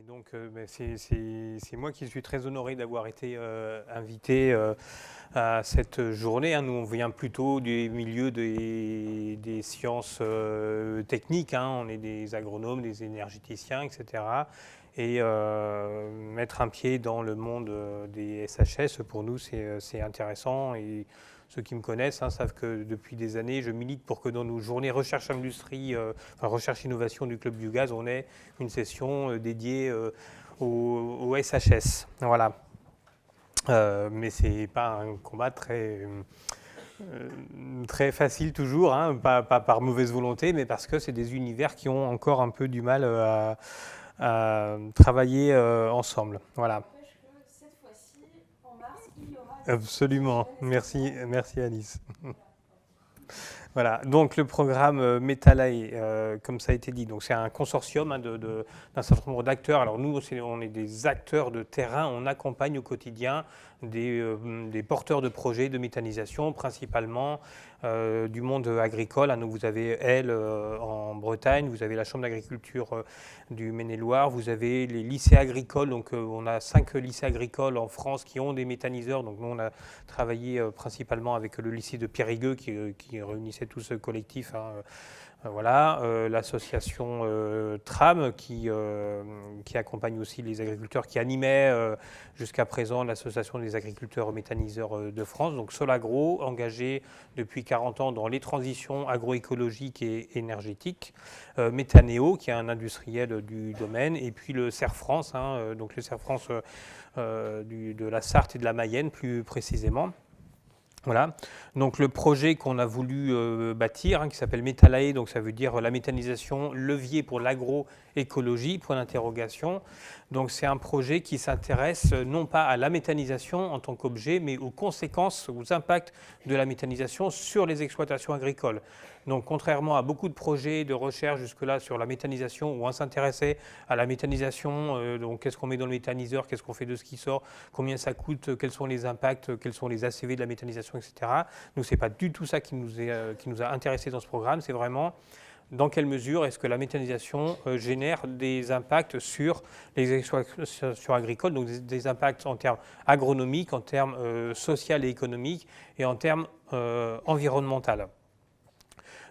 Et donc, c'est moi qui suis très honoré d'avoir été invité à cette journée. Nous, on vient plutôt du milieu des sciences techniques. On est des agronomes, des énergéticiens, etc. Et mettre un pied dans le monde des SHS, pour nous, c'est intéressant. Et ceux qui me connaissent savent que depuis des années, je milite pour que dans nos journées recherche-industrie, recherche-innovation du Club du Gaz, on ait une session dédiée au SHS. Voilà. Mais ce n'est pas un combat très facile toujours, pas par mauvaise volonté, mais parce que c'est des univers qui ont encore un peu du mal à travailler ensemble. Voilà. Cette fois-ci, en mars, il y aura Absolument. Merci Alice. Voilà, donc le programme Metalae, comme ça a été dit, donc c'est un consortium d'un certain nombre d'acteurs. Alors nous, on est des acteurs de terrain, on accompagne au quotidien des porteurs de projets de méthanisation, principalement du monde agricole. Donc vous avez Elle en Bretagne, vous avez la Chambre d'agriculture du Maine-et-Loire, vous avez les lycées agricoles, donc on a 5 lycées agricoles en France qui ont des méthaniseurs. Donc nous, on a travaillé principalement avec le lycée de Périgueux qui réunissait tout ce collectif. Voilà, l'association TRAM qui accompagne aussi les agriculteurs, qui animait jusqu'à présent l'association des agriculteurs méthaniseurs de France, donc Solagro, engagé depuis 40 ans dans les transitions agroécologiques et énergétiques, Méthanéo, qui est un industriel du domaine, et puis le CERF France, donc le CERF France de la Sarthe et de la Mayenne plus précisément. Voilà, donc le projet qu'on a voulu bâtir, qui s'appelle Metalae, donc ça veut dire la méthanisation, levier pour l'agroécologie, point d'interrogation. Donc c'est un projet qui s'intéresse non pas à la méthanisation en tant qu'objet, mais aux conséquences, aux impacts de la méthanisation sur les exploitations agricoles. Donc contrairement à beaucoup de projets de recherche jusque-là sur la méthanisation, où on s'intéressait à la méthanisation, donc qu'est-ce qu'on met dans le méthaniseur, qu'est-ce qu'on fait de ce qui sort, combien ça coûte, quels sont les impacts, quels sont les ACV de la méthanisation, etc. Nous, ce n'est pas du tout ça qui nous a intéressés dans ce programme, c'est vraiment dans quelle mesure est-ce que la méthanisation génère des impacts sur les exploitations agricoles, donc des impacts en termes agronomiques, en termes sociaux et économiques et en termes environnementaux.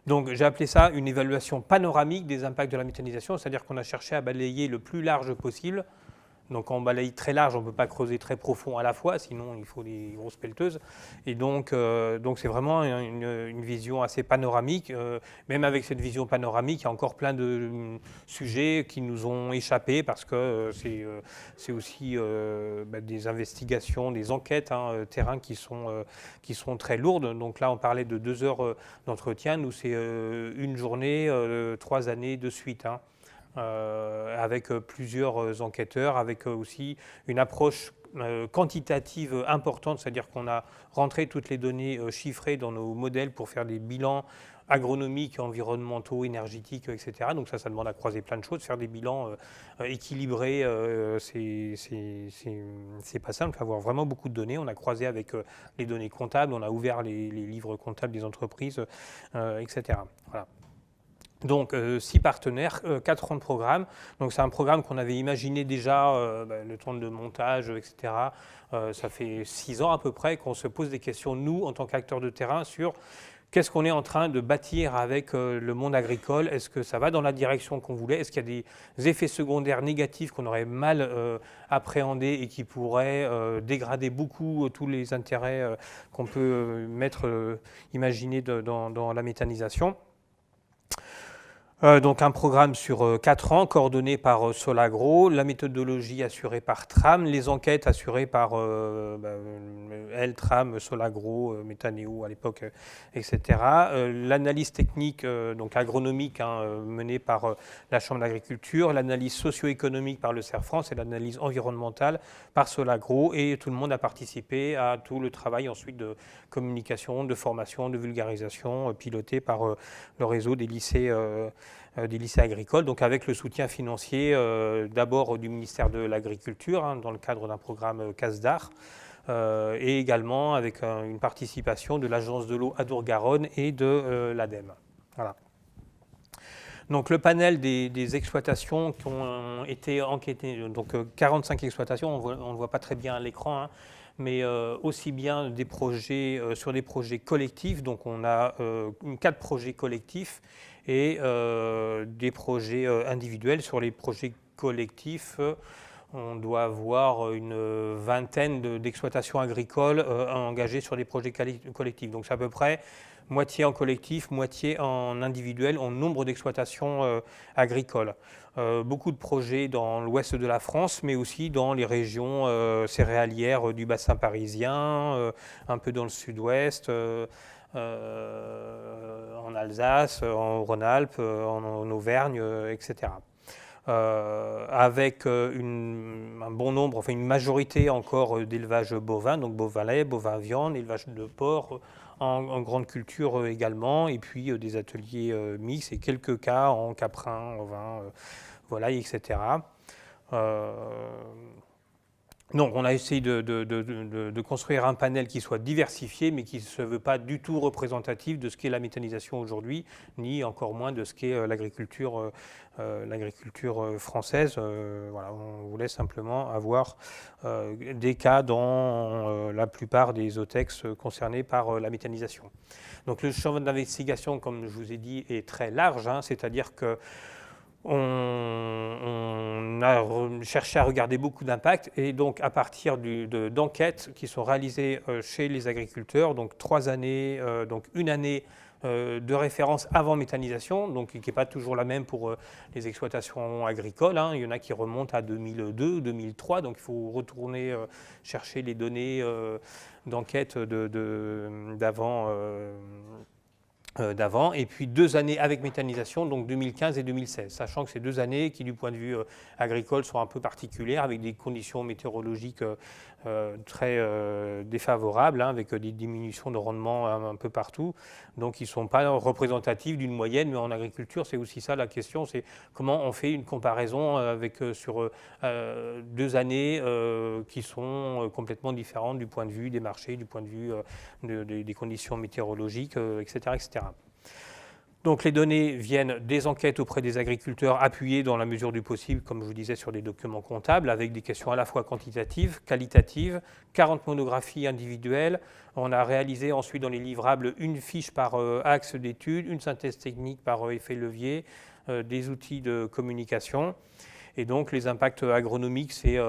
Donc j'ai appelé ça une évaluation panoramique des impacts de la méthanisation, c'est-à-dire qu'on a cherché à balayer le plus large possible. Donc quand on balaye très large, on ne peut pas creuser très profond à la fois, sinon il faut des grosses pelleteuses. Et donc c'est vraiment une vision assez panoramique. Même avec cette vision panoramique, il y a encore plein de sujets qui nous ont échappé parce que c'est aussi des investigations, des enquêtes terrain qui sont très lourdes. Donc là, on parlait de 2 heures d'entretien. Nous, c'est une journée, 3 années de suite. Avec plusieurs enquêteurs, avec aussi une approche quantitative importante, c'est-à-dire qu'on a rentré toutes les données chiffrées dans nos modèles pour faire des bilans agronomiques, environnementaux, énergétiques, etc. Donc ça demande à croiser plein de choses, faire des bilans équilibrés, c'est pas simple, il faut avoir vraiment beaucoup de données. On a croisé avec les données comptables, on a ouvert les livres comptables des entreprises, etc. Voilà. Donc 6 partenaires, 4 ans de programme. Donc c'est un programme qu'on avait imaginé déjà, le temps de montage, etc. Ça fait 6 ans à peu près qu'on se pose des questions, nous, en tant qu'acteurs de terrain, sur qu'est-ce qu'on est en train de bâtir avec le monde agricole. Est-ce que ça va dans la direction qu'on voulait? Est-ce qu'il y a des effets secondaires négatifs qu'on aurait mal appréhendés et qui pourraient dégrader beaucoup tous les intérêts qu'on peut imaginer dans la méthanisation? Donc un programme sur 4 ans, coordonné par Solagro, la méthodologie assurée par TRAM, les enquêtes assurées par Elle, TRAM, Solagro, Méthanéo à l'époque, etc. L'analyse technique, donc agronomique, menée par la Chambre d'agriculture, l'analyse socio-économique par le CERF France et l'analyse environnementale par Solagro. Et tout le monde a participé à tout le travail ensuite de communication, de formation, de vulgarisation, piloté par le réseau des lycées agricoles, donc avec le soutien financier d'abord du ministère de l'Agriculture, dans le cadre d'un programme CASDAR, et également avec une participation de l'Agence de l'eau Adour-Garonne et de l'ADEME. Voilà. Donc le panel des exploitations qui ont été enquêtées, donc 45 exploitations, on ne le voit pas très bien à l'écran, hein, mais aussi bien des projets, sur des projets collectifs, donc on a 4 projets collectifs et des projets individuels. Sur les projets collectifs, on doit avoir une vingtaine d'exploitations agricoles engagées sur des projets collectifs. Donc c'est à peu près moitié en collectif, moitié en individuel, en nombre d'exploitations agricoles. Beaucoup de projets dans l'ouest de la France, mais aussi dans les régions céréalières du bassin parisien, un peu dans le sud-ouest, en Alsace, en Rhône-Alpes, en Auvergne, etc. Avec un bon nombre, enfin une majorité encore d'élevage bovin, donc bovin-lait, bovin-viande, élevage de porc, en grande culture également, et puis des ateliers mixtes et quelques cas en caprin, en vin, volaille, etc. Donc on a essayé de construire un panel qui soit diversifié, mais qui ne se veut pas du tout représentatif de ce qu'est la méthanisation aujourd'hui, ni encore moins de ce qu'est l'agriculture française. Voilà, on voulait simplement avoir des cas dans la plupart des OTEX concernés par la méthanisation. Donc le champ d'investigation, comme je vous ai dit, est très large, hein, c'est-à-dire que on a cherché à regarder beaucoup d'impacts et donc à partir d'enquêtes qui sont réalisées chez les agriculteurs, donc 3 années, donc une année de référence avant méthanisation, donc qui n'est pas toujours la même pour les exploitations agricoles, hein. Il y en a qui remontent à 2002, 2003, donc il faut retourner chercher les données d'enquête d'avant. Et puis 2 années avec méthanisation, donc 2015 et 2016, sachant que ces 2 années qui, du point de vue agricole, sont un peu particulières, avec des conditions météorologiques très défavorables, hein, avec des diminutions de rendement un peu partout, donc ils ne sont pas représentatifs d'une moyenne, mais en agriculture, c'est aussi ça la question, c'est comment on fait une comparaison sur 2 années qui sont complètement différentes du point de vue des marchés, du point de vue des conditions météorologiques, etc., etc. Donc les données viennent des enquêtes auprès des agriculteurs appuyées dans la mesure du possible, comme je vous disais, sur des documents comptables avec des questions à la fois quantitatives, qualitatives, 40 monographies individuelles. On a réalisé ensuite dans les livrables une fiche par axe d'étude, une synthèse technique par effet levier, des outils de communication. Et donc les impacts agronomiques, c'est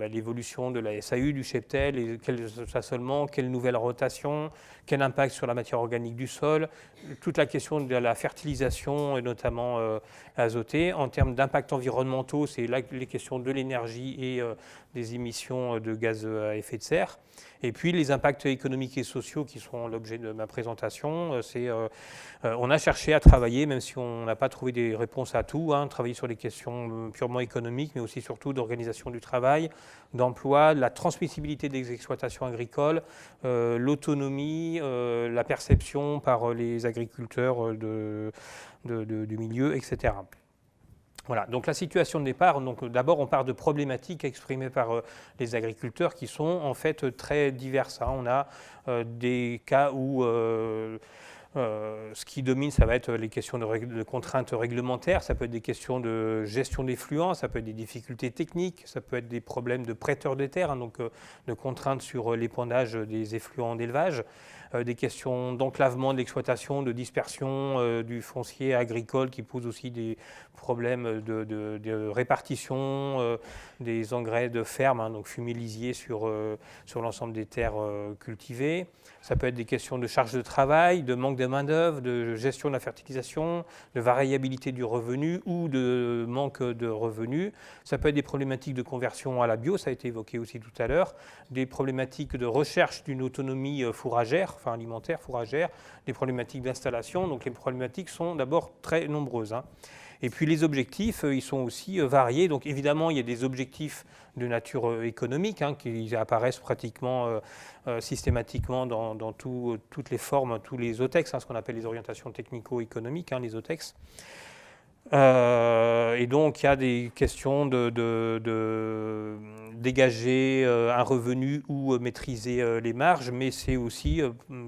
l'évolution de la SAU, du cheptel, quel assolement, quelle nouvelle rotation, quel impact sur la matière organique du sol, toute la question de la fertilisation et notamment azotée. En termes d'impacts environnementaux, c'est les questions de l'énergie et des émissions de gaz à effet de serre. Et puis les impacts économiques et sociaux qui sont l'objet de ma présentation, on a cherché à travailler, même si on n'a pas trouvé des réponses à tout, hein, travailler sur les questions purement économiques, mais aussi surtout d'organisation du travail, d'emploi, la transmissibilité des exploitations agricoles, l'autonomie, la perception par les agriculteurs du milieu, etc. Voilà, donc la situation de départ, d'abord on part de problématiques exprimées par les agriculteurs qui sont en fait très diverses, hein. On a des cas où ce qui domine, ça va être les questions de contraintes réglementaires, ça peut être des questions de gestion des fluents, ça peut être des difficultés techniques, ça peut être des problèmes de prêteurs de terre, hein, donc de contraintes sur l'épandage des effluents d'élevage, des questions d'enclavement de l'exploitation, de dispersion du foncier agricole qui posent aussi des problèmes de répartition des engrais de ferme, hein, donc fumier lisier sur l'ensemble des terres cultivées. Ça peut être des questions de charge de travail, de manque de main-d'œuvre, de gestion de la fertilisation, de variabilité du revenu ou de manque de revenus. Ça peut être des problématiques de conversion à la bio, ça a été évoqué aussi tout à l'heure, des problématiques de recherche d'une autonomie fourragère, enfin alimentaire, fourragère, des problématiques d'installation. Donc les problématiques sont d'abord très nombreuses, hein. Et puis les objectifs, ils sont aussi variés. Donc évidemment, il y a des objectifs de nature économique, hein, qui apparaissent pratiquement systématiquement dans toutes les formes, tous les OTEX, hein, ce qu'on appelle les orientations technico-économiques, hein, les OTEX. Et donc, il y a des questions de dégager un revenu ou maîtriser les marges, mais c'est aussi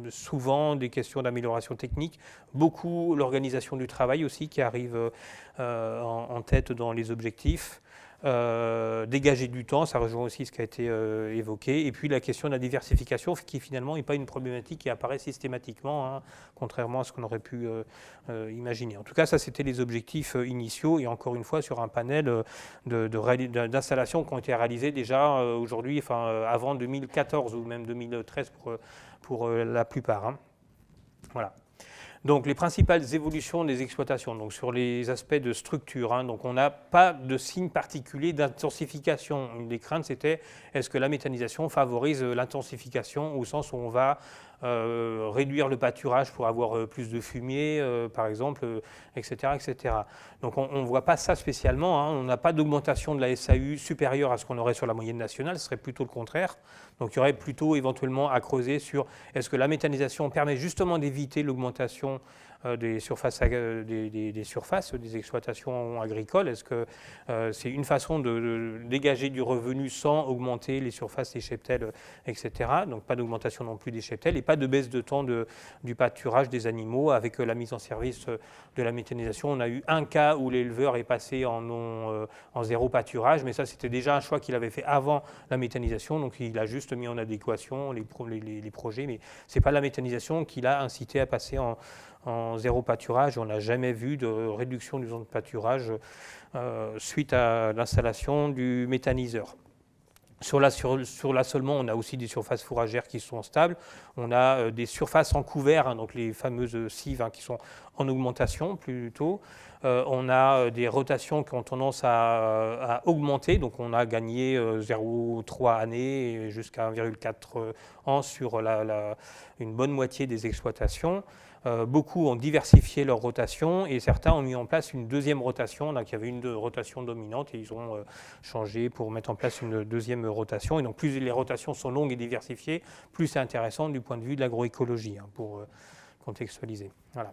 souvent des questions d'amélioration technique. Beaucoup l'organisation du travail aussi qui arrive en tête dans les objectifs. Dégager du temps, ça rejoint aussi ce qui a été évoqué. Et puis la question de la diversification, qui finalement n'est pas une problématique qui apparaît systématiquement, hein, contrairement à ce qu'on aurait pu imaginer. En tout cas, ça c'était les objectifs initiaux, et encore une fois sur un panel d'installations qui ont été réalisées déjà aujourd'hui, enfin avant 2014 ou même 2013 pour la plupart. Hein. Voilà. Donc les principales évolutions des exploitations, donc sur les aspects de structure, hein, donc on n'a pas de signe particulier d'intensification. Une des craintes c'était est-ce que la méthanisation favorise l'intensification au sens où on va réduire le pâturage pour avoir plus de fumier, par exemple, etc., etc. Donc on ne voit pas ça spécialement, hein. On n'a pas d'augmentation de la SAU supérieure à ce qu'on aurait sur la moyenne nationale, ce serait plutôt le contraire. Donc il y aurait plutôt éventuellement à creuser sur est-ce que la méthanisation permet justement d'éviter l'augmentation des surfaces, des exploitations agricoles. Est-ce que c'est une façon de dégager du revenu sans augmenter les surfaces des cheptels, etc. Donc pas d'augmentation non plus des cheptels et pas de baisse de temps du pâturage des animaux. Avec la mise en service de la méthanisation, on a eu un cas où l'éleveur est passé en zéro pâturage, mais ça c'était déjà un choix qu'il avait fait avant la méthanisation, donc il a juste mis en adéquation les projets, mais ce n'est pas la méthanisation qui l'a incité à passer en zéro pâturage. On n'a jamais vu de réduction du temps de pâturage suite à l'installation du méthaniseur. Sur l'assolement, on a aussi des surfaces fourragères qui sont stables. On a des surfaces en couvert, hein, donc les fameuses cives, hein, qui sont en augmentation plutôt. On a des rotations qui ont tendance à augmenter, donc on a gagné 0,3 années jusqu'à 1,4 ans sur une bonne moitié des exploitations. Beaucoup ont diversifié leur rotation et certains ont mis en place une deuxième rotation. Donc il y avait une rotation dominante et ils ont changé pour mettre en place une deuxième rotation. Et donc plus les rotations sont longues et diversifiées, plus c'est intéressant du point de vue de l'agroécologie, hein, pour contextualiser. Voilà.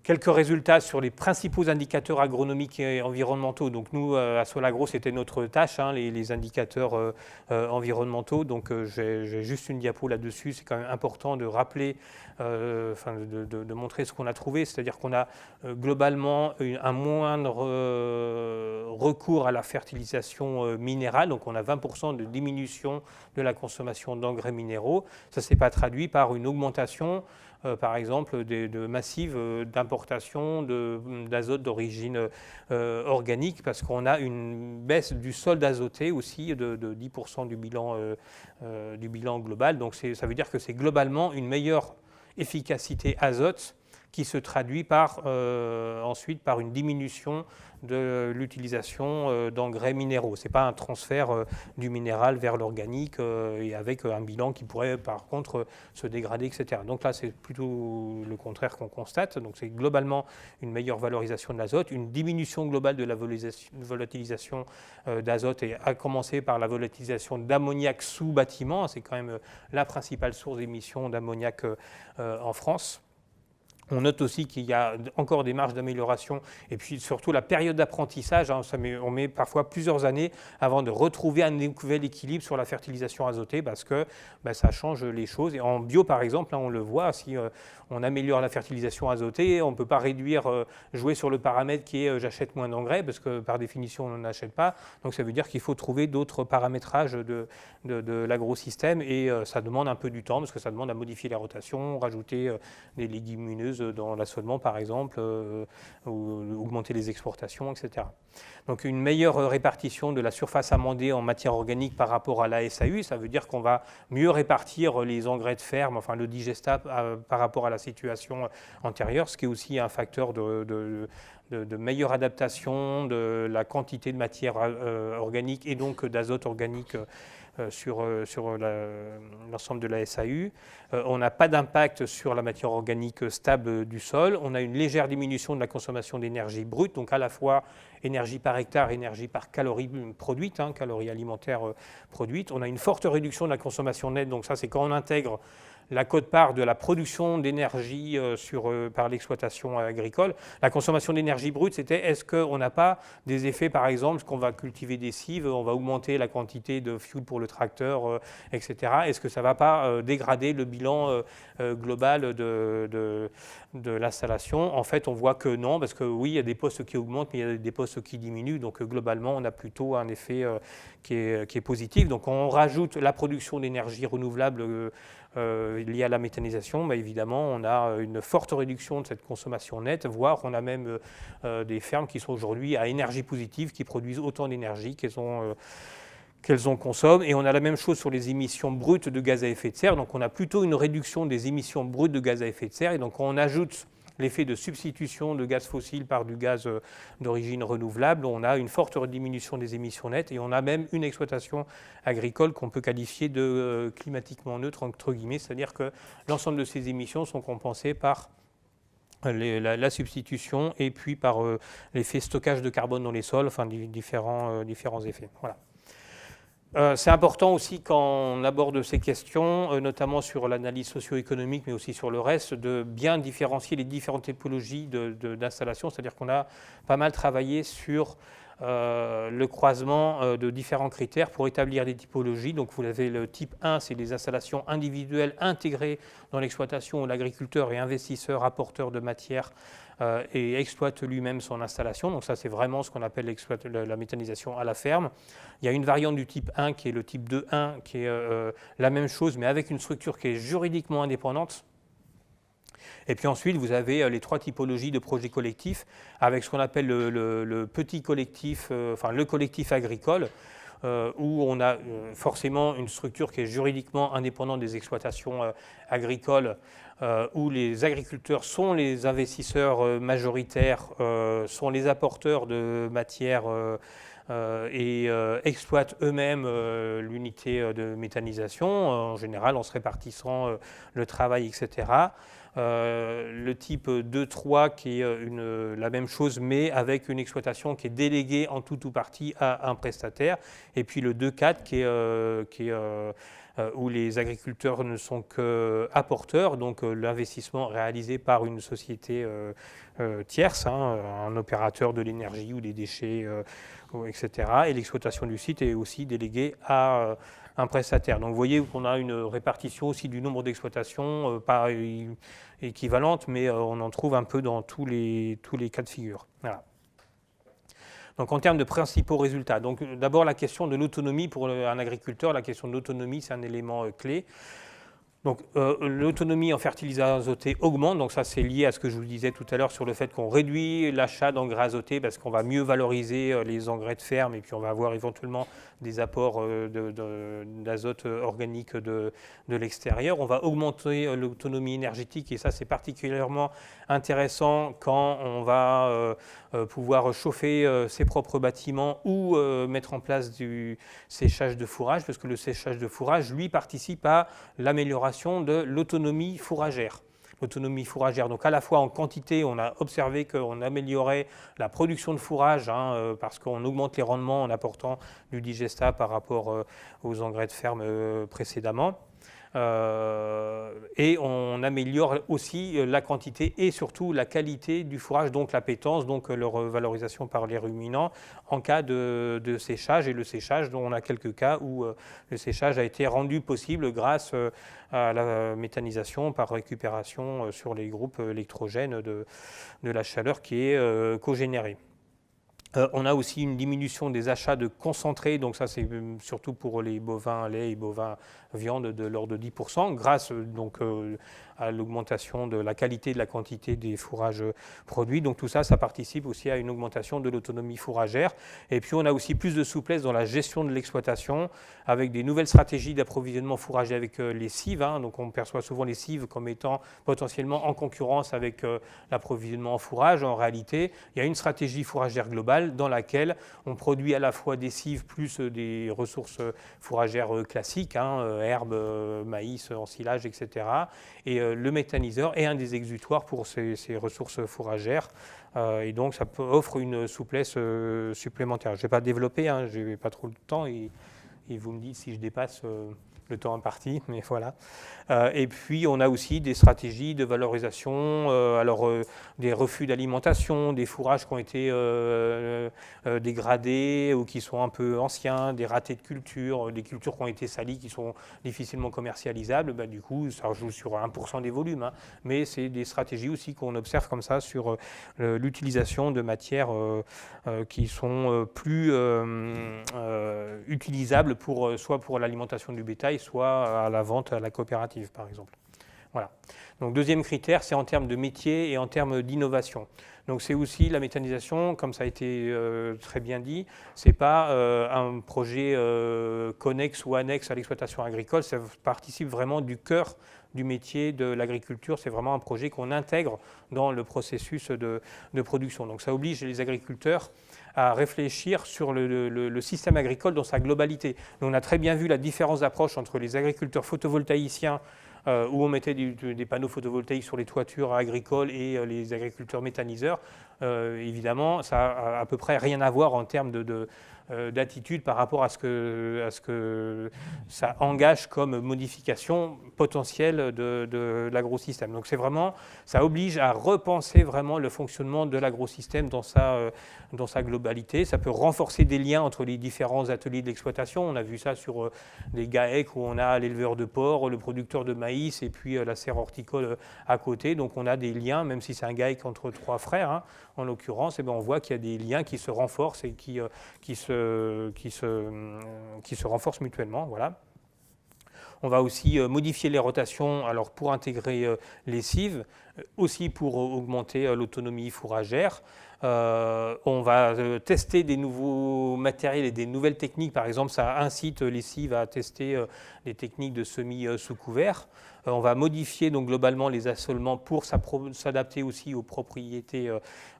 Quelques résultats sur les principaux indicateurs agronomiques et environnementaux. Donc nous, à Solagro, c'était notre tâche, hein, les indicateurs environnementaux. Donc j'ai juste une diapo là-dessus. C'est quand même important de rappeler, de montrer ce qu'on a trouvé. C'est-à-dire qu'on a globalement un moindre recours à la fertilisation minérale. Donc on a 20% de diminution de la consommation d'engrais minéraux. Ça ne s'est pas traduit par une augmentation par exemple, de massives d'importation d'azote d'origine organique, parce qu'on a une baisse du solde azoté aussi de 10% du bilan global. Donc ça veut dire que c'est globalement une meilleure efficacité azote qui se traduit ensuite par une diminution de l'utilisation d'engrais minéraux. Ce n'est pas un transfert du minéral vers l'organique et avec un bilan qui pourrait par contre se dégrader, etc. Donc là, c'est plutôt le contraire qu'on constate. Donc c'est globalement une meilleure valorisation de l'azote, une diminution globale de la volatilisation d'azote, et à commencer par la volatilisation d'ammoniac sous bâtiment. C'est quand même la principale source d'émissions d'ammoniac en France. On note aussi qu'il y a encore des marges d'amélioration et puis surtout la période d'apprentissage. Hein, on met parfois plusieurs années avant de retrouver un nouvel équilibre sur la fertilisation azotée parce que ça change les choses. Et en bio, par exemple, hein, on le voit, si on améliore la fertilisation azotée, on ne peut pas jouer sur le paramètre qui est j'achète moins d'engrais parce que par définition, on n'en achète pas. Donc ça veut dire qu'il faut trouver d'autres paramétrages de l'agrosystème et ça demande un peu du temps parce que ça demande à modifier la rotation, rajouter des légumineuses dans l'assolement par exemple, ou augmenter les exportations, etc. Donc une meilleure répartition de la surface amendée en matière organique par rapport à la SAU, ça veut dire qu'on va mieux répartir les engrais de ferme, enfin le digesta par rapport à la situation antérieure, ce qui est aussi un facteur de meilleure adaptation de la quantité de matière organique et donc d'azote organique sur l'ensemble de la SAU. On n'a pas d'impact sur la matière organique stable du sol. On a une légère diminution de la consommation d'énergie brute, donc à la fois énergie par hectare, énergie par calorie produite, hein, calories alimentaires produites. On a une forte réduction de la consommation nette, donc ça c'est quand on intègre la quote-part de la production d'énergie par l'exploitation agricole. La consommation d'énergie brute, c'était est-ce qu'on n'a pas des effets, par exemple, qu'on va cultiver des cives, on va augmenter la quantité de fuel pour le tracteur, etc. Est-ce que ça ne va pas dégrader le bilan global de l'installation? En fait, on voit que non, parce que oui, il y a des postes qui augmentent, mais il y a des postes qui diminuent. Donc globalement, on a plutôt un effet qui est positif. Donc on rajoute la production d'énergie renouvelable liée à la méthanisation. Mais évidemment, on a une forte réduction de cette consommation nette, voire on a même des fermes qui sont aujourd'hui à énergie positive, qui produisent autant d'énergie qu'elles en consomment. Et on a la même chose sur les émissions brutes de gaz à effet de serre. Donc on a plutôt une réduction des émissions brutes de gaz à effet de serre. Et donc on ajoute l'effet de substitution de gaz fossile par du gaz d'origine renouvelable. On a une forte diminution des émissions nettes et on a même une exploitation agricole qu'on peut qualifier de climatiquement neutre, entre guillemets, c'est-à-dire que l'ensemble de ces émissions sont compensées par la substitution et puis par l'effet stockage de carbone dans les sols, enfin différents effets. Voilà. C'est important aussi quand on aborde ces questions, notamment sur l'analyse socio-économique, mais aussi sur le reste, de bien différencier les différentes typologies d'installation. C'est-à-dire qu'on a pas mal travaillé sur le croisement de différents critères pour établir des typologies. Donc vous avez le type 1, c'est des installations individuelles intégrées dans l'exploitation où l'agriculteur est investisseur, apporteur de matière et exploite lui-même son installation. Donc ça, c'est vraiment ce qu'on appelle la méthanisation à la ferme. Il y a une variante du type 1 qui est le type 2.1, qui est la même chose, mais avec une structure qui est juridiquement indépendante. Et puis ensuite, vous avez les trois typologies de projets collectifs, avec ce qu'on appelle le petit collectif, enfin le collectif agricole, où on a forcément une structure qui est juridiquement indépendante des exploitations agricoles, où les agriculteurs sont les investisseurs majoritaires, sont les apporteurs de matières et exploitent eux-mêmes l'unité de méthanisation, en général en se répartissant le travail, etc. Le type 2-3 qui est la même chose mais avec une exploitation qui est déléguée en tout ou partie à un prestataire, et puis le 2-4 qui est où les agriculteurs ne sont qu'apporteurs, donc l'investissement réalisé par une société tierce, un opérateur de l'énergie ou des déchets, etc. Et l'exploitation du site est aussi déléguée à un prestataire. Donc vous voyez qu'on a une répartition aussi du nombre d'exploitations, pas équivalente, mais on en trouve un peu dans tous les cas de figure. Voilà. Donc en termes de principaux résultats, donc d'abord la question de l'autonomie pour un agriculteur, la question de l'autonomie c'est un élément clé. Donc l'autonomie en fertilisants azotés augmente, donc ça c'est lié à ce que je vous disais tout à l'heure sur le fait qu'on réduit l'achat d'engrais azotés parce qu'on va mieux valoriser les engrais de ferme et puis on va avoir éventuellement des apports d'azote organique de l'extérieur. On va augmenter l'autonomie énergétique et ça c'est particulièrement intéressant quand on va pouvoir chauffer ses propres bâtiments ou mettre en place du séchage de fourrage, parce que le séchage de fourrage, lui, participe à l'amélioration de l'autonomie fourragère. L'autonomie fourragère, donc à la fois en quantité, on a observé qu'on améliorait la production de fourrage, parce qu'on augmente les rendements en apportant du digestat par rapport aux engrais de ferme précédemment. Et on améliore aussi la quantité et surtout la qualité du fourrage, donc l'appétence, donc leur valorisation par les ruminants en cas de séchage. Et le séchage, dont on a quelques cas où le séchage a été rendu possible grâce à la méthanisation par récupération sur les groupes électrogènes de la chaleur qui est cogénérée. On a aussi une diminution des achats de concentrés, donc ça c'est surtout pour les bovins lait et bovins viande de l'ordre de 10%, grâce donc à l'augmentation de la qualité et de la quantité des fourrages produits. Donc tout ça, ça participe aussi à une augmentation de l'autonomie fourragère. Et puis on a aussi plus de souplesse dans la gestion de l'exploitation, avec des nouvelles stratégies d'approvisionnement fourrager avec les cives. Donc on perçoit souvent les cives comme étant potentiellement en concurrence avec l'approvisionnement en fourrage. En réalité, il y a une stratégie fourragère globale dans laquelle on produit à la fois des cives plus des ressources fourragères classiques, herbes, maïs, ensilage, etc. Et le méthaniseur est un des exutoires pour ces ressources fourragères. Et donc ça offre une souplesse supplémentaire. Je ne vais pas développer, je n'ai pas trop le temps et vous me dites si je dépasse le temps imparti, mais voilà. Et puis, on a aussi des stratégies de valorisation, des refus d'alimentation, des fourrages qui ont été dégradés ou qui sont un peu anciens, des ratés de culture, des cultures qui ont été salies, qui sont difficilement commercialisables. Ben, du coup, ça joue sur 1% des volumes, hein. Mais c'est des stratégies aussi qu'on observe comme ça sur l'utilisation de matières qui sont plus utilisables soit pour l'alimentation du bétail, soit à la vente à la coopérative, par exemple. Voilà. Donc, deuxième critère, c'est en termes de métier et en termes d'innovation. Donc, c'est aussi la méthanisation, comme ça a été très bien dit, ce n'est pas un projet connexe ou annexe à l'exploitation agricole, ça participe vraiment du cœur du métier de l'agriculture. C'est vraiment un projet qu'on intègre dans le processus de production. Donc, ça oblige les agriculteurs à réfléchir sur le système agricole dans sa globalité. Donc, on a très bien vu la différence d'approche entre les agriculteurs photovoltaïciens où on mettait des panneaux photovoltaïques sur les toitures agricoles et les agriculteurs méthaniseurs. Évidemment, ça a à peu près rien à voir en termes d'attitude par rapport à ce que ça engage comme modification potentielle de l'agrosystème. Donc c'est vraiment, ça oblige à repenser vraiment le fonctionnement de l'agrosystème dans sa globalité. Ça peut renforcer des liens entre les différents ateliers de l'exploitation. On a vu ça sur des GAEC où on a l'éleveur de porc, le producteur de maïs et puis la serre horticole à côté. Donc on a des liens, même si c'est un GAEC entre trois frères, hein, en l'occurrence, eh bien, on voit qu'il y a des liens qui se renforcent et qui se renforcent mutuellement. Voilà. On va aussi modifier les rotations alors pour intégrer les cives, aussi pour augmenter l'autonomie fourragère. On va tester des nouveaux matériels et des nouvelles techniques. Par exemple, ça incite les cives à tester des techniques de semis sous couvert. On va modifier donc globalement les assolements pour s'adapter aussi aux propriétés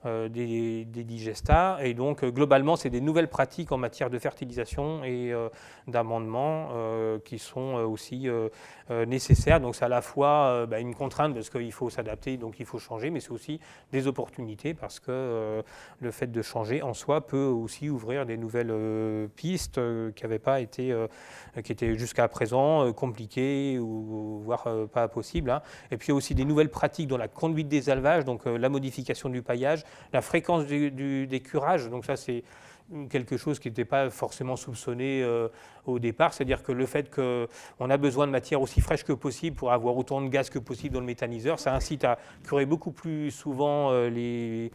des digestats. Et donc globalement, c'est des nouvelles pratiques en matière de fertilisation et d'amendement qui sont aussi nécessaires. Donc c'est à la fois une contrainte parce qu'il faut s'adapter, donc il faut changer, mais c'est aussi des opportunités parce que le fait de changer en soi peut aussi ouvrir des nouvelles pistes qui n'avaient pas été, qui étaient jusqu'à présent compliquées ou voire pas possibles, hein. Et puis il y a aussi des nouvelles pratiques dans la conduite des élevages, donc la modification du paillage, la fréquence des curages. Donc ça c'est quelque chose qui n'était pas forcément soupçonné au départ, c'est-à-dire que le fait qu'on a besoin de matière aussi fraîche que possible pour avoir autant de gaz que possible dans le méthaniseur, ça incite à curer beaucoup plus souvent les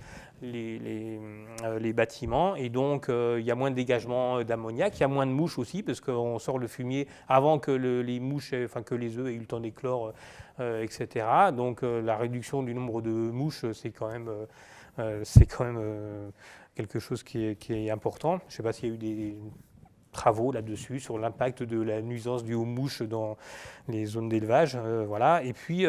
bâtiments, et donc il y a moins de dégagement d'ammoniac, il y a moins de mouches aussi parce qu'on sort le fumier avant que les mouches, enfin que les œufs aient eu le temps d'éclore, etc. Donc la réduction du nombre de mouches, c'est quand même quelque chose qui est important. Je ne sais pas s'il y a eu des travaux là-dessus sur l'impact de la nuisance due aux mouches dans les zones d'élevage, voilà. Et puis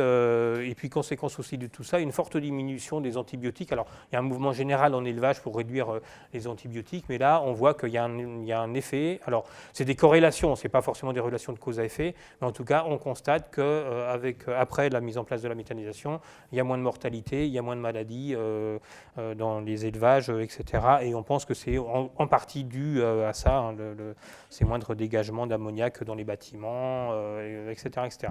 conséquence aussi de tout ça, une forte diminution des antibiotiques. Alors il y a un mouvement général en élevage pour réduire les antibiotiques, mais là on voit qu'il y a un effet. Alors c'est des corrélations, c'est pas forcément des relations de cause à effet, mais en tout cas on constate que après la mise en place de la méthanisation, il y a moins de mortalité, il y a moins de maladies dans les élevages, etc. Et on pense que c'est en partie dû à ça, hein, ces moindres dégagements d'ammoniac dans les bâtiments, etc. etc.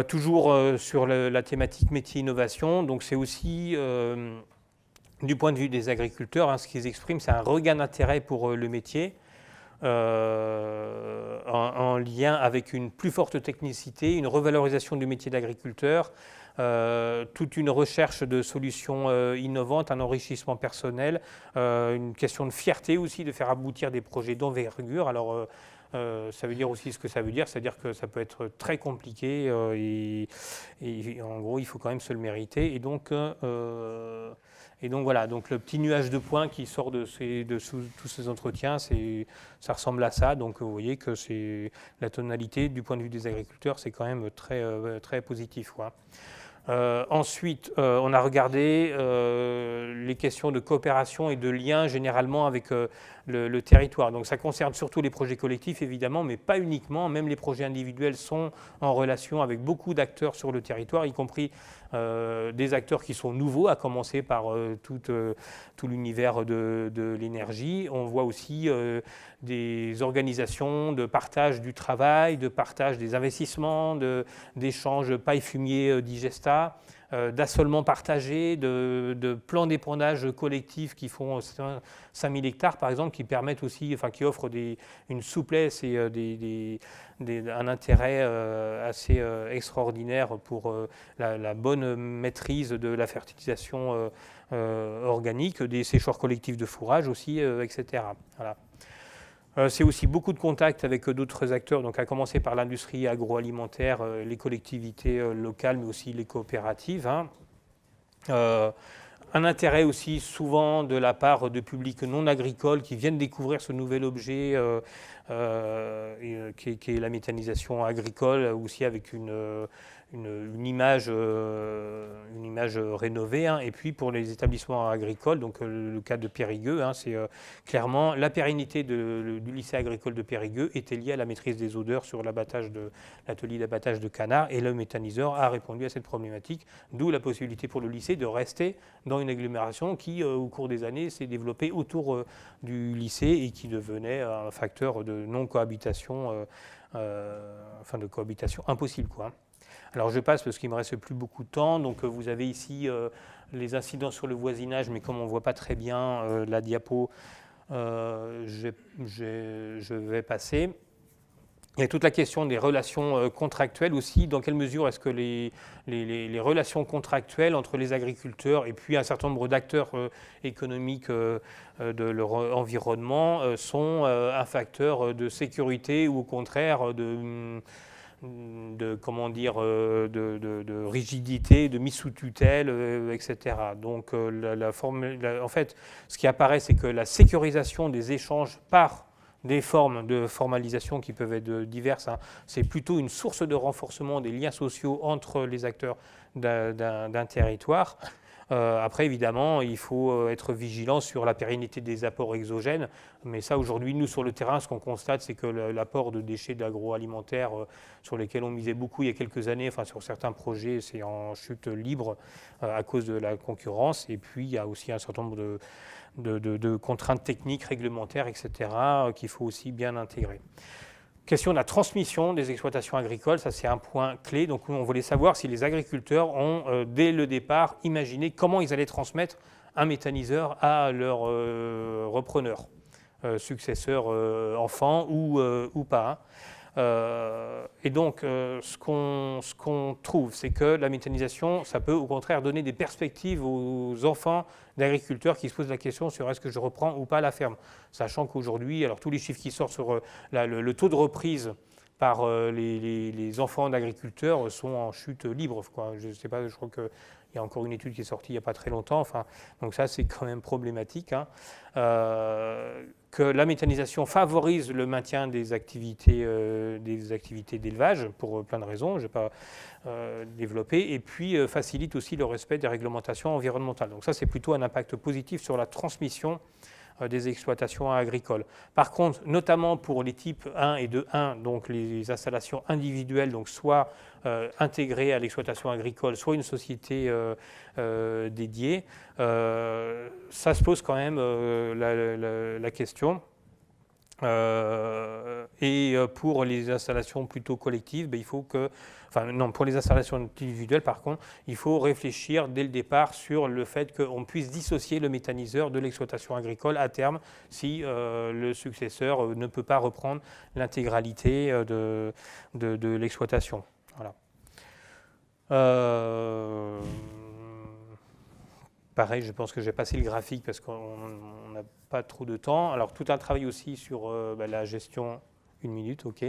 Toujours sur la thématique métier-innovation, donc c'est aussi, du point de vue des agriculteurs, hein, ce qu'ils expriment, c'est un regain d'intérêt pour le métier, en lien avec une plus forte technicité, une revalorisation du métier d'agriculteur, toute une recherche de solutions innovantes, un enrichissement personnel, une question de fierté aussi, de faire aboutir des projets d'envergure. Alors, ça veut dire aussi ce que ça veut dire, c'est-à-dire que ça peut être très compliqué et en gros, il faut quand même se le mériter. Et donc voilà, donc le petit nuage de points qui sort de tous ces entretiens, ça ressemble à ça. Donc vous voyez que la tonalité du point de vue des agriculteurs, c'est quand même très, très positif, quoi. Ensuite, on a regardé les questions de coopération et de lien généralement avec le territoire. Donc ça concerne surtout les projets collectifs évidemment, mais pas uniquement. Même les projets individuels sont en relation avec beaucoup d'acteurs sur le territoire, y compris des acteurs qui sont nouveaux, à commencer par tout l'univers de l'énergie. On voit aussi des organisations de partage du travail, de partage des investissements, d'échanges paille-fumier digesta, d'assolements partagés, de plans d'épandage collectifs qui font 5000 hectares par exemple, qui permettent aussi, enfin qui offrent une souplesse et un intérêt assez extraordinaire pour la bonne maîtrise de la fertilisation organique, des séchoirs collectifs de fourrage aussi, etc. Voilà. C'est aussi beaucoup de contacts avec d'autres acteurs, donc à commencer par l'industrie agroalimentaire, les collectivités locales, mais aussi les coopératives. Un intérêt aussi souvent de la part de publics non agricoles qui viennent découvrir ce nouvel objet qui est la méthanisation agricole, aussi avec une image rénovée. Et puis pour les établissements agricoles, donc le cas de Périgueux, c'est clairement la pérennité du lycée agricole de Périgueux était liée à la maîtrise des odeurs sur l'atelier d'abattage de canards, et le méthaniseur a répondu à cette problématique, d'où la possibilité pour le lycée de rester dans une agglomération qui, au cours des années, s'est développée autour du lycée et qui devenait un facteur de non-cohabitation, de cohabitation impossible, quoi. Alors je passe parce qu'il ne me reste plus beaucoup de temps. Donc vous avez ici les incidents sur le voisinage, mais comme on ne voit pas très bien la diapo, je vais passer. Il y a toute la question des relations contractuelles aussi. Dans quelle mesure est-ce que les relations contractuelles entre les agriculteurs et puis un certain nombre d'acteurs économiques de leur environnement sont un facteur de sécurité ou au contraire de rigidité, de mise sous tutelle, etc. Donc en fait, ce qui apparaît, c'est que la sécurisation des échanges par des formes de formalisation qui peuvent être diverses, c'est plutôt une source de renforcement des liens sociaux entre les acteurs d'un territoire. Après, évidemment, il faut être vigilant sur la pérennité des apports exogènes. Mais ça, aujourd'hui, nous, sur le terrain, ce qu'on constate, c'est que l'apport de déchets d'agroalimentaire sur lesquels on misait beaucoup il y a quelques années, enfin, sur certains projets, c'est en chute libre à cause de la concurrence. Et puis, il y a aussi un certain nombre de contraintes techniques, réglementaires, etc., qu'il faut aussi bien intégrer. Question de la transmission des exploitations agricoles, ça c'est un point clé. Donc on voulait savoir si les agriculteurs ont, dès le départ, imaginé comment ils allaient transmettre un méthaniseur à leur repreneur, successeur enfant ou pas. Et donc, ce qu'on trouve, c'est que la méthanisation, ça peut au contraire donner des perspectives aux enfants d'agriculteurs qui se posent la question sur est-ce que je reprends ou pas la ferme. Sachant qu'aujourd'hui, alors tous les chiffres qui sortent sur le taux de reprise par les enfants d'agriculteurs sont en chute libre, quoi. Je ne sais pas, je crois qu'il y a encore une étude qui est sortie il n'y a pas très longtemps. Enfin, donc ça, c'est quand même problématique. Que la méthanisation favorise le maintien des activités d'élevage pour plein de raisons, je ne vais pas développer, et puis facilite aussi le respect des réglementations environnementales. Donc ça, c'est plutôt un impact positif sur la transmission des exploitations agricoles. Par contre, notamment pour les types 1 et 2.1, donc les installations individuelles, donc soit intégrées à l'exploitation agricole, soit une société dédiée, ça se pose quand même la question. Et pour les installations plutôt collectives, il faut que, pour les installations individuelles, par contre, il faut réfléchir dès le départ sur le fait qu'on puisse dissocier le méthaniseur de l'exploitation agricole à terme si le successeur ne peut pas reprendre l'intégralité de l'exploitation. Voilà. Pareil, je pense que j'ai passé le graphique parce qu'on n'a pas trop de temps. Alors, tout un travail aussi sur la gestion. 1 minute, OK.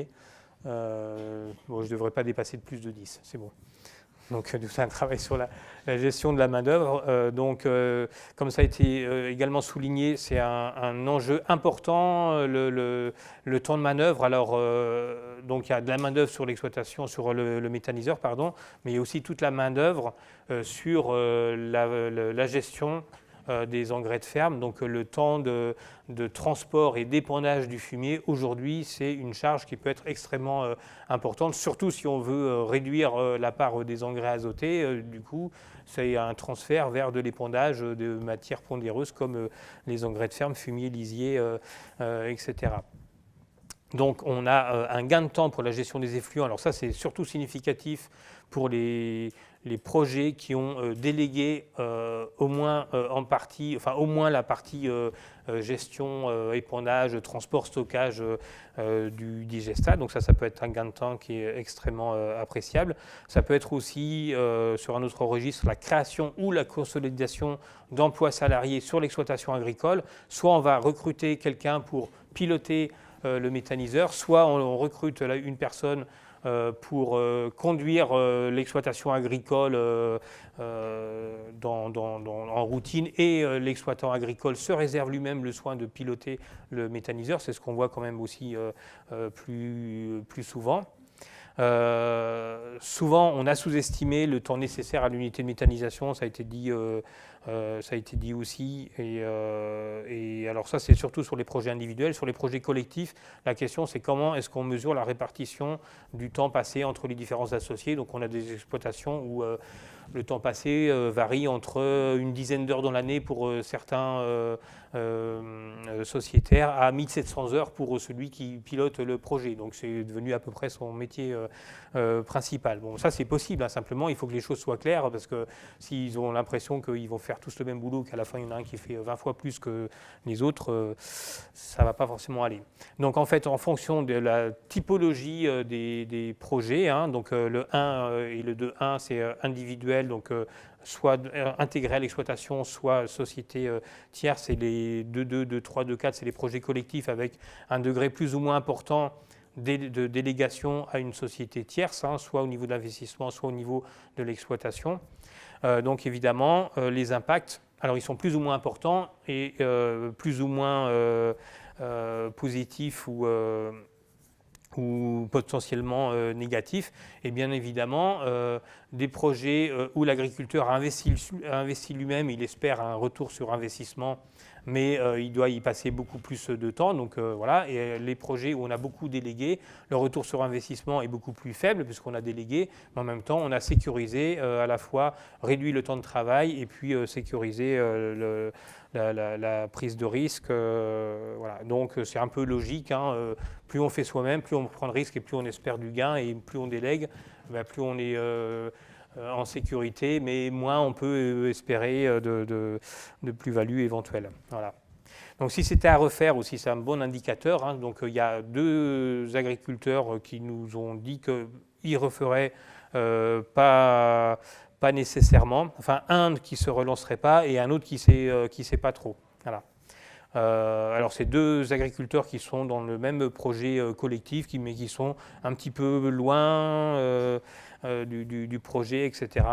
Je ne devrais pas dépasser de plus de 10, c'est bon. Donc, c'est un travail sur la gestion de la main-d'œuvre. Comme ça a été également souligné, c'est un enjeu important, le temps de manœuvre. Alors, donc, il y a de la main-d'œuvre sur l'exploitation, sur le méthaniseur, pardon, mais il y a aussi toute la main-d'œuvre sur la gestion des engrais de ferme. Donc, le temps de transport et d'épandage du fumier, aujourd'hui, c'est une charge qui peut être extrêmement importante, surtout si on veut réduire la part des engrais azotés. Du coup, c'est un transfert vers de l'épandage de matières pondéreuses comme les engrais de ferme, fumier, lisier, etc. Donc, on a un gain de temps pour la gestion des effluents. Alors ça, c'est surtout significatif pour les projets qui ont délégué au moins en partie, enfin au moins la partie gestion, épandage, transport, stockage du digestat. Donc ça peut être un gain de temps qui est extrêmement appréciable. Ça peut être aussi, sur un autre registre, la création ou la consolidation d'emplois salariés sur l'exploitation agricole. Soit on va recruter quelqu'un pour piloter le méthaniseur, soit on recrute une personne pour conduire l'exploitation agricole en routine, et l'exploitant agricole se réserve lui-même le soin de piloter le méthaniseur. C'est ce qu'on voit quand même aussi plus souvent. Souvent, on a sous-estimé le temps nécessaire à l'unité de méthanisation, ça a été dit aussi. Et alors ça, c'est surtout sur les projets individuels. Sur les projets collectifs, la question, c'est comment est-ce qu'on mesure la répartition du temps passé entre les différents associés. Donc on a des exploitations où le temps passé varie entre une dizaine d'heures dans l'année pour certains sociétaires à 1700 heures pour celui qui pilote le projet. Donc c'est devenu à peu près son métier principal. Bon, ça c'est possible, hein, simplement il faut que les choses soient claires, parce que s'ils ont l'impression qu'ils vont faire tous le même boulot, qu'à la fin il y en a un qui fait 20 fois plus que les autres, ça ne va pas forcément aller. Donc en fait, en fonction de la typologie des projets, hein, donc le 1 et le 2.1, c'est individuel, donc soit intégré à l'exploitation, soit société tierce, et les 2.2, 2.3, 2.4, c'est les projets collectifs avec un degré plus ou moins important de délégation à une société tierce, hein, soit au niveau de l'investissement, soit au niveau de l'exploitation. Donc évidemment, les impacts, alors ils sont plus ou moins importants et plus ou moins positifs ou potentiellement négatifs. Et bien évidemment, des projets où l'agriculteur a investi lui-même, il espère un retour sur investissement, mais il doit y passer beaucoup plus de temps. Donc voilà, et les projets où on a beaucoup délégué, le retour sur investissement est beaucoup plus faible puisqu'on a délégué, mais en même temps on a sécurisé, à la fois réduit le temps de travail et puis sécurisé la prise de risque. Voilà. Donc c'est un peu logique, hein, plus on fait soi-même, plus on prend de risque et plus on espère du gain, et plus on délègue, plus on est en sécurité, mais moins on peut espérer de plus-value éventuelle. Voilà. Donc si c'était à refaire aussi, c'est un bon indicateur, hein. Donc il y a 2 agriculteurs qui nous ont dit qu'ils referaient pas nécessairement, enfin un qui ne se relancerait pas et un autre qui sait pas trop. Voilà. Alors c'est 2 agriculteurs qui sont dans le même projet collectif, mais qui sont un petit peu loin du projet, etc.,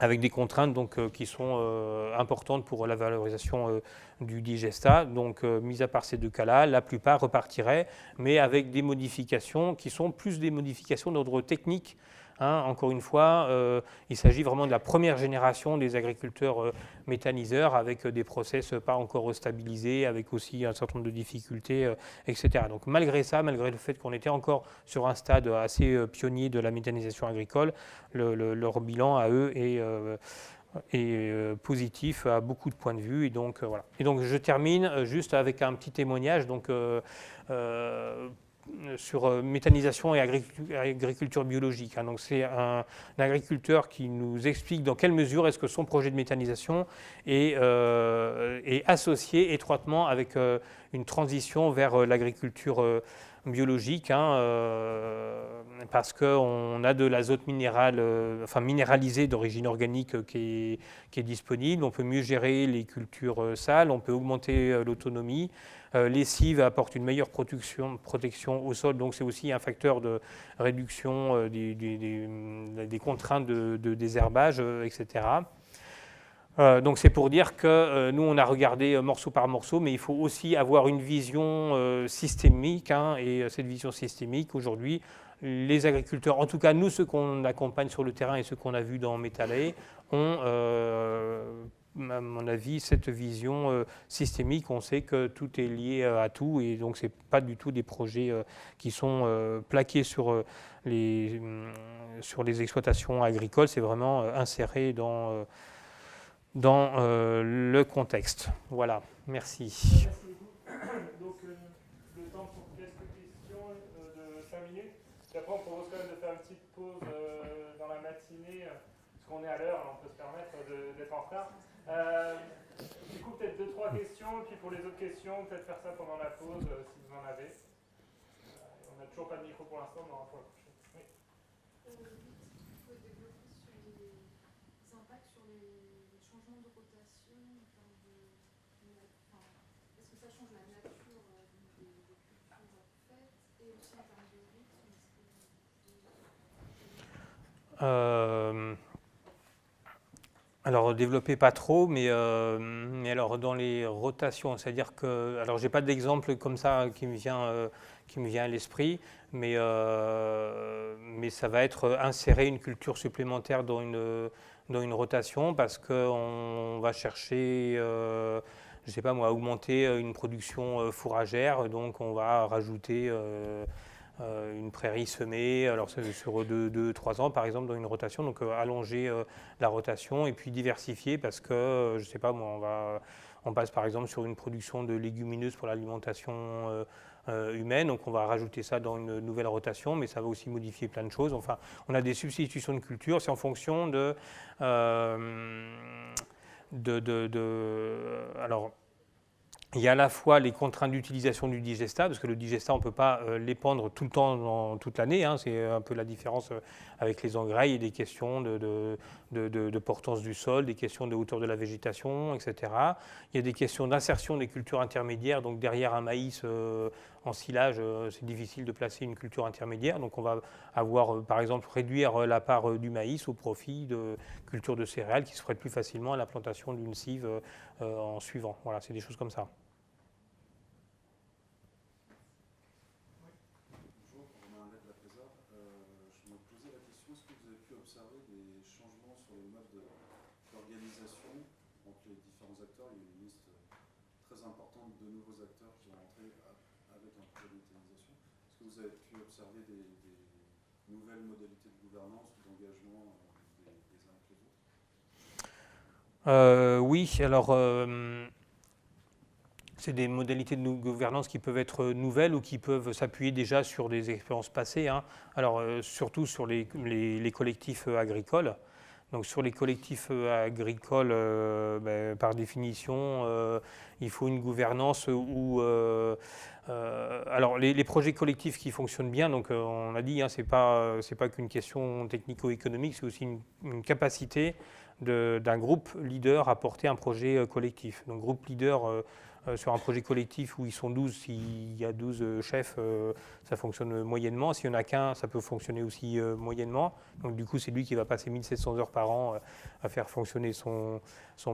avec des contraintes donc, qui sont importantes pour la valorisation du digestat. Donc, mis à part ces 2 cas-là, la plupart repartiraient, mais avec des modifications qui sont plus des modifications d'ordre technique. Hein, encore une fois, il s'agit vraiment de la première génération des agriculteurs méthaniseurs, avec des process pas encore stabilisés, avec aussi un certain nombre de difficultés, etc. Donc malgré ça, malgré le fait qu'on était encore sur un stade assez pionnier de la méthanisation agricole, leur bilan à eux est positif à beaucoup de points de vue. Et donc, voilà. Et donc je termine juste avec un petit témoignage. Donc, sur méthanisation et agriculture biologique. Hein. Donc c'est un agriculteur qui nous explique dans quelle mesure est-ce que son projet de méthanisation est associé étroitement avec une transition vers l'agriculture biologique, hein, parce qu'on a de l'azote minéralisé d'origine organique qui est disponible. On peut mieux gérer les cultures sales, on peut augmenter l'autonomie. Les cives apportent une meilleure protection au sol, donc c'est aussi un facteur de réduction des contraintes de désherbage, etc. Donc c'est pour dire que nous, on a regardé morceau par morceau, mais il faut aussi avoir une vision systémique, hein, et cette vision systémique, aujourd'hui, les agriculteurs, en tout cas nous, ceux qu'on accompagne sur le terrain et ceux qu'on a vus dans Metalae, ont, à mon avis, cette vision systémique. On sait que tout est lié à tout, et donc ce n'est pas du tout des projets qui sont plaqués sur les exploitations agricoles, c'est vraiment inséré dans le contexte. Voilà, merci. Merci beaucoup. Donc, le temps pour quelques questions de 5 minutes. Puis après, on propose quand même de faire une petite pause dans la matinée, parce qu'on est à l'heure, on peut se permettre d'être en retard. Du coup, peut-être 2-3 questions, et puis pour les autres questions, peut-être faire ça pendant la pause, si vous en avez. On n'a toujours pas de micro pour l'instant, mais on va pour la prochaine. Oui. Impacts sur les changements de rotation, est-ce que ça change la nature des cultures faites et aussi en termes de rythme, Alors, développez pas trop, mais alors dans les rotations, c'est-à-dire que, alors j'ai pas d'exemple comme ça qui me vient à l'esprit, mais ça va être insérer une culture supplémentaire dans une rotation, parce qu'on va chercher, je sais pas moi, à augmenter une production fourragère, donc on va rajouter une prairie semée, alors sur 2-3 ans par exemple dans une rotation, donc allonger la rotation et puis diversifier, parce que je sais pas moi, on passe par exemple sur une production de légumineuses pour l'alimentation humaine, donc on va rajouter ça dans une nouvelle rotation, mais ça va aussi modifier plein de choses. Enfin, on a des substitutions de culture, c'est en fonction alors, il y a à la fois les contraintes d'utilisation du digestat, parce que le digestat, on ne peut pas l'épandre tout le temps, toute l'année, hein, c'est un peu la différence avec les engrais, et des questions de portance du sol, des questions de hauteur de la végétation, etc. Il y a des questions d'insertion des cultures intermédiaires, donc derrière un maïs en silage, c'est difficile de placer une culture intermédiaire, donc on va avoir, par exemple, réduire la part du maïs au profit de cultures de céréales qui se feraient plus facilement à la plantation d'une cive en suivant. Voilà, c'est des choses comme ça. D'organisation entre les différents acteurs. Il y a une liste très importante de nouveaux acteurs qui vont entrer avec un projet de méthanisation. Est-ce que vous avez pu observer des nouvelles modalités de gouvernance ou d'engagement des uns avec les autres? Oui, alors c'est des modalités de gouvernance qui peuvent être nouvelles ou qui peuvent s'appuyer déjà sur des expériences passées, hein. Alors surtout sur les collectifs agricoles. Donc sur les collectifs agricoles, par définition, il faut une gouvernance où... alors les projets collectifs qui fonctionnent bien, donc on a dit, hein, c'est pas qu'une question technico-économique, c'est aussi une capacité d'un groupe leader à porter un projet collectif. Donc groupe leader sur un projet collectif où ils sont 12, s'il y a 12 chefs, ça fonctionne moyennement. S'il n'y en a qu'un, ça peut fonctionner aussi moyennement. Donc du coup, c'est lui qui va passer 1700 heures par an à faire fonctionner son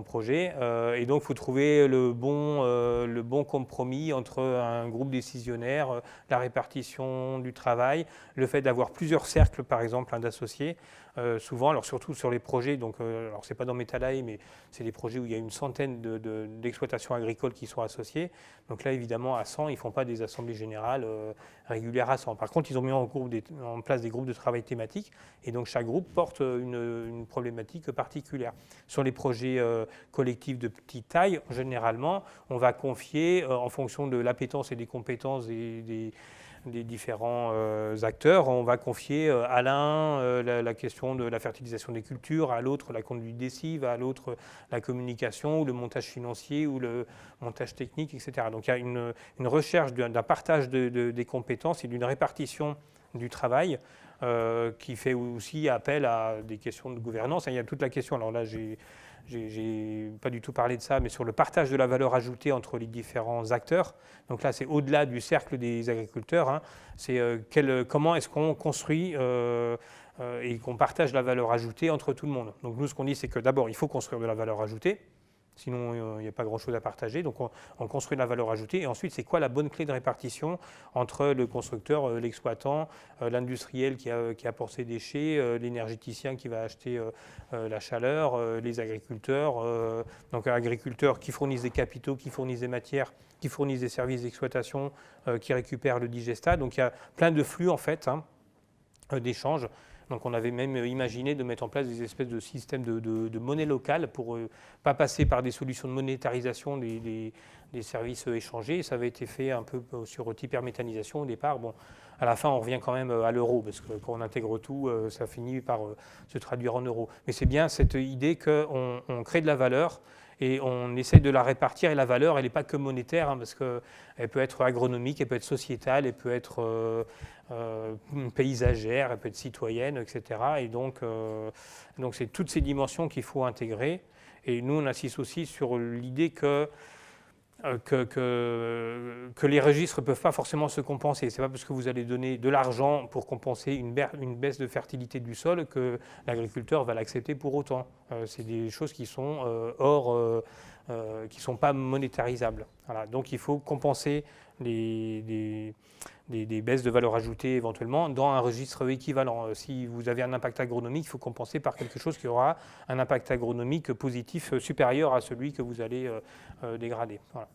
projet. Et donc, il faut trouver le bon compromis entre un groupe décisionnaire, la répartition du travail, le fait d'avoir plusieurs cercles, par exemple, d'associés. Souvent, alors surtout sur les projets, donc alors c'est pas dans Metalae, mais c'est des projets où il y a une centaine d'exploitations agricoles qui sont associées. Donc là, évidemment, à 100, ils ne font pas des assemblées générales régulières à 100. Par contre, ils ont mis en place des groupes de travail thématiques, et donc chaque groupe porte une problématique particulière. Sur les projets collectifs de petite taille, généralement, on va confier, en fonction de l'appétence et des compétences des différents acteurs, on va confier à l'un la question de la fertilisation des cultures, à l'autre la conduite des cives, à l'autre la communication ou le montage financier ou le montage maîtrise technique, etc. Donc il y a une recherche d'un partage des compétences et d'une répartition du travail qui fait aussi appel à des questions de gouvernance. Il y a toute la question, alors là j'ai pas du tout parlé de ça, mais sur le partage de la valeur ajoutée entre les différents acteurs. Donc là, c'est au-delà du cercle des agriculteurs. Hein. C'est comment est-ce qu'on construit et qu'on partage la valeur ajoutée entre tout le monde. Donc nous, ce qu'on dit, c'est que d'abord, il faut construire de la valeur ajoutée. Sinon, il n'y a pas grand-chose à partager. Donc, on construit de la valeur ajoutée. Et ensuite, c'est quoi la bonne clé de répartition entre le constructeur, l'exploitant, l'industriel qui apporte ses déchets, l'énergéticien qui va acheter la chaleur, les agriculteurs, donc agriculteurs qui fournissent des capitaux, qui fournissent des matières, qui fournissent des services d'exploitation, qui récupèrent le digestat. Donc, il y a plein de flux, en fait, d'échanges. Donc on avait même imaginé de mettre en place des espèces de systèmes de monnaie locale pour ne pas passer par des solutions de monétarisation des services échangés. Ça avait été fait un peu sur type hyperméthanisation au départ. Bon, à la fin, on revient quand même à l'euro, parce que quand on intègre tout, ça finit par se traduire en euros. Mais c'est bien cette idée qu'on crée de la valeur et on essaie de la répartir. Et la valeur, elle n'est pas que monétaire, hein, parce qu'elle peut être agronomique, elle peut être sociétale, elle peut être paysagère, elle peut être citoyenne, etc. Et donc c'est toutes ces dimensions qu'il faut intégrer. Et nous, on insiste aussi sur l'idée que les registres ne peuvent pas forcément se compenser. Ce n'est pas parce que vous allez donner de l'argent pour compenser une baisse de fertilité du sol que l'agriculteur va l'accepter pour autant. C'est des choses qui sont qui ne sont pas monétarisables. Voilà. Donc il faut compenser des baisses de valeur ajoutée éventuellement dans un registre équivalent. Si vous avez un impact agronomique, il faut compenser par quelque chose qui aura un impact agronomique positif supérieur à celui que vous allez dégrader. Voilà.